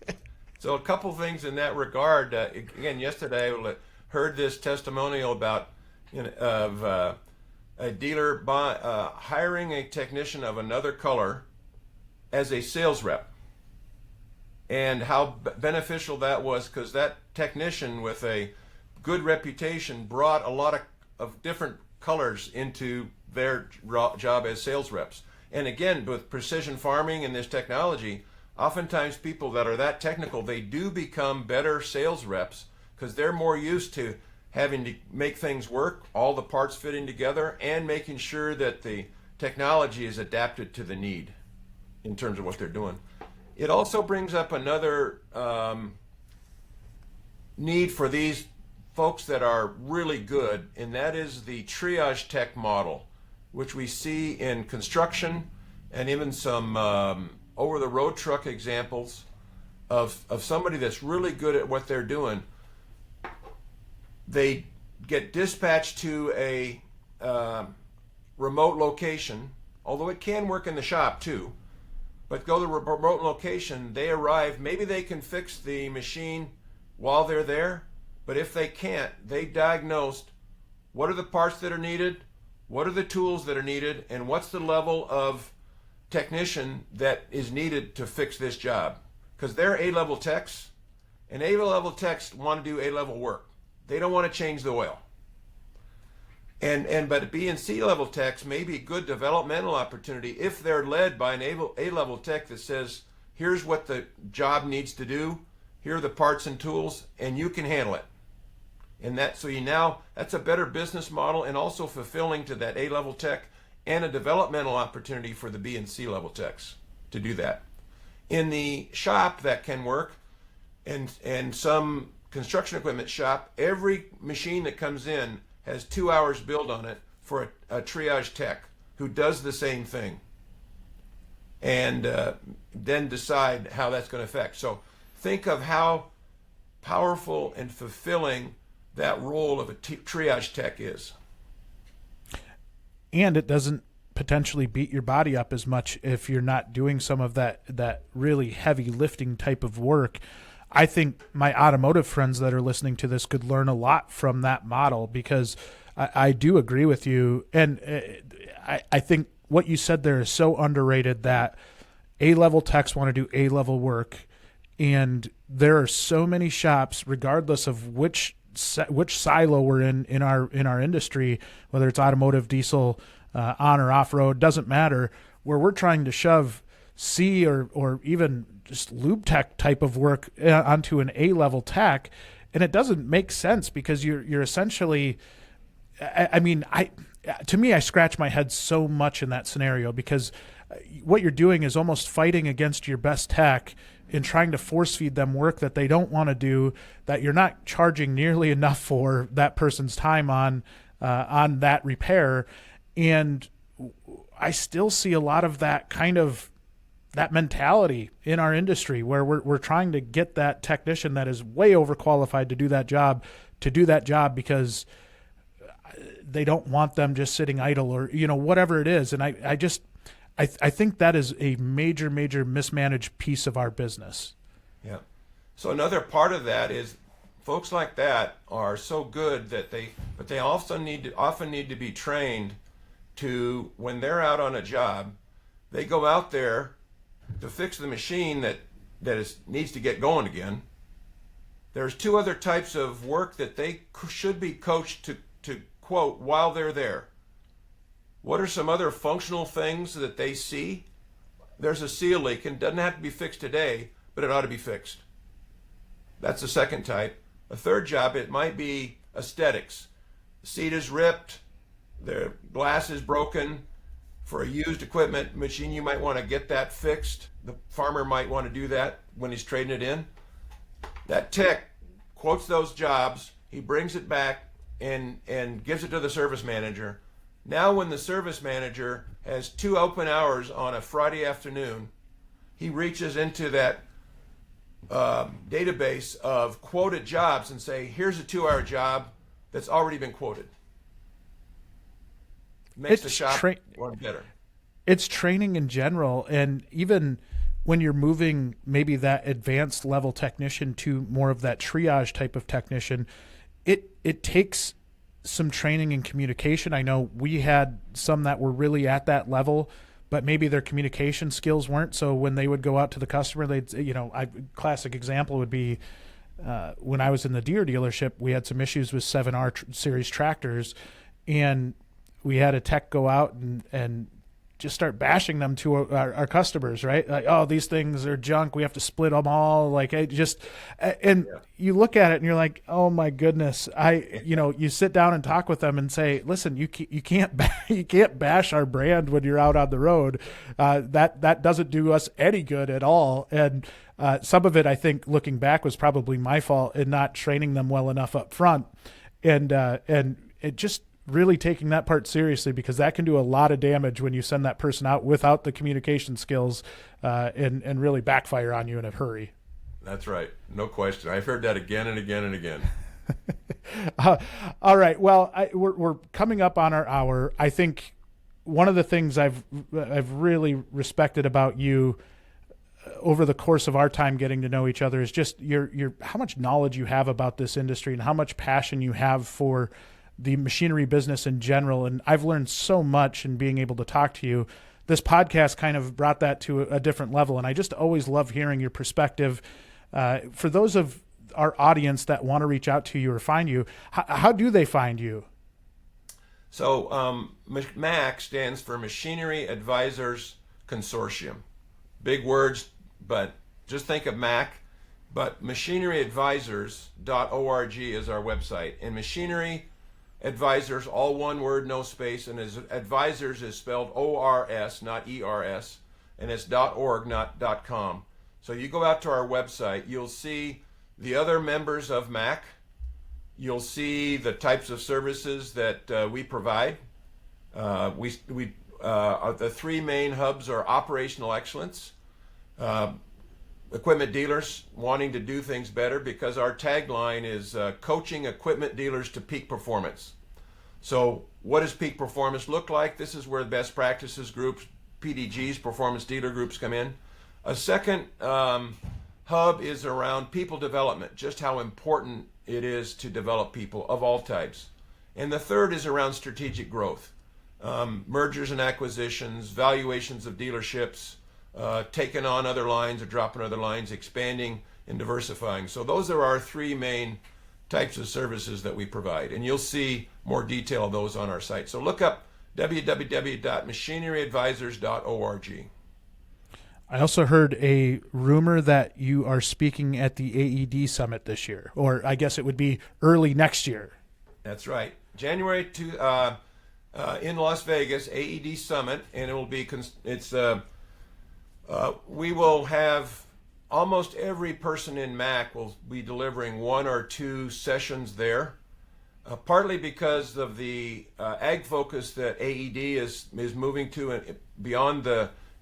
So a couple things in that regard. Again, yesterday I heard this testimonial about a dealer hiring a technician of another color as a sales rep, and how beneficial that was, because that technician with a good reputation brought a lot of different colors into their job as sales reps. And again, with precision farming and this technology, oftentimes people that are that technical, they do become better sales reps because they're more used to having to make things work, all the parts fitting together, and making sure that the technology is adapted to the need in terms of what they're doing. It also brings up another need for these folks that are really good, and that is the triage tech model, which we see in construction and even some over-the-road truck examples of somebody that's really good at what they're doing. They get dispatched to a remote location, although it can work in the shop too, but go to the remote location, they arrive, maybe they can fix the machine while they're there, but if they can't, they diagnosed what are the parts that are needed, what are the tools that are needed, and what's the level of technician that is needed to fix this job. Because they're A-level techs, and A-level techs want to do A-level work. They don't want to change the oil. But B and C level techs may be a good developmental opportunity if they're led by an A-level tech that says, here's what the job needs to do, here are the parts and tools, and you can handle it. And that's a better business model and also fulfilling to that A-level tech and a developmental opportunity for the B and C level techs to do that. In the shop that can work, and some construction equipment shop, every machine that comes in has 2 hours build on it for a triage tech who does the same thing and then decide how that's going to affect. So think of how powerful and fulfilling that role of a triage tech is. And it doesn't potentially beat your body up as much if you're not doing some of that really heavy lifting type of work. I think my automotive friends that are listening to this could learn a lot from that model, because I do agree with you. And I think what you said there is so underrated, that A-level techs want to do A-level work. And there are so many shops, regardless of which silo we're in our industry, whether it's automotive, diesel, on or off road, doesn't matter, where we're trying to shove C or even just lube tech type of work onto an A-level tech, and it doesn't make sense, because you're essentially, to me, I scratch my head so much in that scenario, because what you're doing is almost fighting against your best tech in trying to force feed them work that they don't want to do, that you're not charging nearly enough for that person's time on that repair. And I still see a lot of that kind of that mentality in our industry, where we're trying to get that technician that is way overqualified to do that job because they don't want them just sitting idle, or whatever it is. And I think that is a major mismanaged piece of our business. Yeah. So another part of that is folks like that are so good that they also often need to be trained to, when they're out on a job, they go out there to fix the machine that needs to get going again. There's two other types of work that they should be coached to quote while they're there. What are some other functional things that they see? There's a seal leak, and it doesn't have to be fixed today, but it ought to be fixed. That's the second type. A third job, it might be aesthetics. The seat is ripped, the glass is broken. For a used equipment machine, you might want to get that fixed. The farmer might want to do that when he's trading it in. That tech quotes those jobs, he brings it back and gives it to the service manager. Now when the service manager has 2 open hours on a Friday afternoon, he reaches into that database of quoted jobs and say, here's a 2-hour job that's already been quoted. Makes the shop work better. It's training in general, and even when you're moving maybe that advanced level technician to more of that triage type of technician, it takes some training and communication. I know we had some that were really at that level, but maybe their communication skills weren't. So when they would go out to the customer, classic example would be when I was in the Deere dealership, we had some issues with 7R series tractors, and we had a tech go out and just start bashing them to our customers, right? Like, oh, these things are junk. We have to split them all. Like, and you look at it and you're like, oh my goodness. You sit down and talk with them and say, listen, you can't bash our brand when you're out on the road. That doesn't do us any good at all. And some of it, I think, looking back, was probably my fault in not training them well enough up front, and it just really taking that part seriously, because that can do a lot of damage when you send that person out without the communication skills, and really backfire on you in a hurry. That's right. No question. I've heard that again and again and again. All right. Well, we're coming up on our hour. I think one of the things I've really respected about you over the course of our time getting to know each other is just your how much knowledge you have about this industry and how much passion you have for the machinery business in general. And I've learned so much in being able to talk to you. This podcast kind of brought that to a different level. And I just always love hearing your perspective. For those of our audience that want to reach out to you or find you, how do they find you? So MAC stands for Machinery Advisors Consortium. Big words, but just think of MAC. But machineryadvisors.org is our website. And Machinery Advisors, all one word, no space, and advisors is spelled O-R-S, not E-R-S, and it's .org, not .com. So you go out to our website, you'll see the other members of MAC, you'll see the types of services that we provide. The three main hubs are operational excellence, equipment dealers wanting to do things better, because our tagline is coaching equipment dealers to peak performance. So what does peak performance look like? This is where best practices groups, PDGs, performance dealer groups, come in. A second hub is around people development, just how important it is to develop people of all types. And the third is around strategic growth, mergers and acquisitions, valuations of dealerships, taking on other lines or dropping other lines, expanding and diversifying. So those are our three main types of services that we provide. And you'll see more detail of those on our site. So look up www.machineryadvisors.org. I also heard a rumor that you are speaking at the AED Summit this year, or I guess it would be early next year. That's right. January in Las Vegas, AED Summit, and it will be, we will have almost every person in MAC will be delivering one or two sessions there, partly because of the ag focus that AED is moving to, and beyond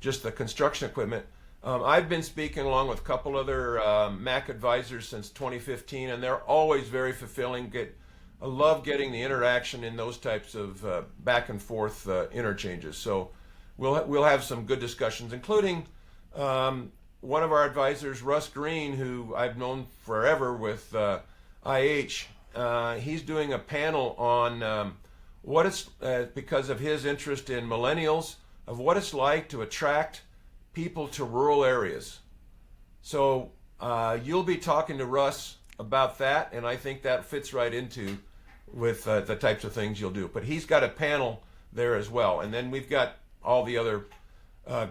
just the construction equipment. I've been speaking along with a couple other MAC advisors since 2015, and they're always very fulfilling. I love getting the interaction in those types of back and forth interchanges. So we'll have some good discussions, including one of our advisors, Russ Green, who I've known forever with IH. He's doing a panel on what it's, because of his interest in millennials, of what it's like to attract people to rural areas. So you'll be talking to Russ about that, and I think that fits right into with the types of things you'll do. But he's got a panel there as well. And then we've got all the other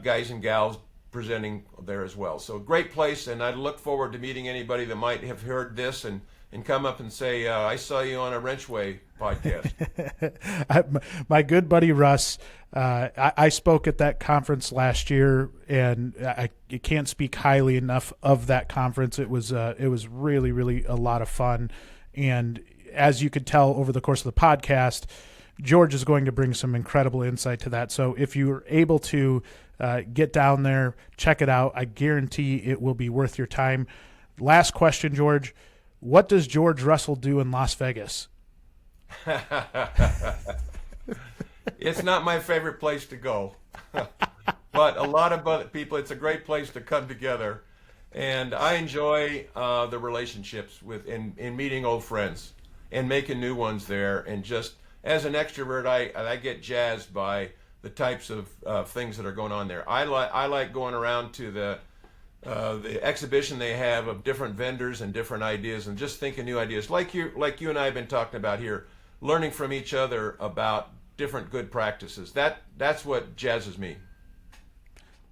guys and gals presenting there as well. So great place, and I look forward to meeting anybody that might have heard this and come up and say, I saw you on a WrenchWay podcast. My good buddy Russ, I spoke at that conference last year, and I can't speak highly enough of that conference. It was really, really a lot of fun. And as you could tell over the course of the podcast, George is going to bring some incredible insight to that. So if you're able to get down there, check it out, I guarantee it will be worth your time. Last question, George. What does George Russell do in Las Vegas? It's not my favorite place to go, but a lot of other people, it's a great place to come together. And I enjoy the relationships in meeting old friends and making new ones there. And just as an extrovert, I get jazzed by the types of things that are going on there. I like going around to the exhibition they have of different vendors and different ideas, and just thinking new ideas, like you and I have been talking about here. learning from each other about different good practices. That's what jazzes me.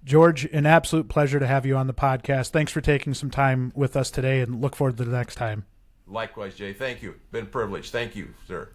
George, an absolute pleasure to have you on the podcast. Thanks for taking some time with us today, and look forward to the next time. Likewise, Jay. Thank you. Been a privilege. Thank you, sir.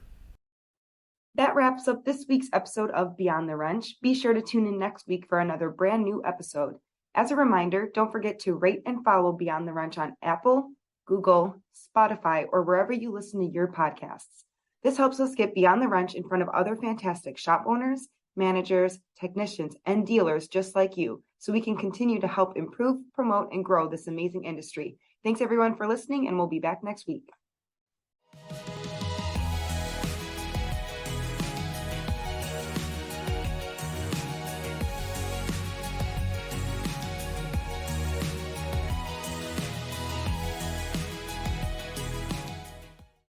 That wraps up this week's episode of Beyond the Wrench. Be sure to tune in next week for another brand new episode. As a reminder, don't forget to rate and follow Beyond the Wrench on Apple, Google, Spotify, or wherever you listen to your podcasts. This helps us get Beyond the Wrench in front of other fantastic shop owners, managers, technicians, and dealers just like you, so we can continue to help improve, promote, and grow this amazing industry. Thanks everyone for listening, and we'll be back next week.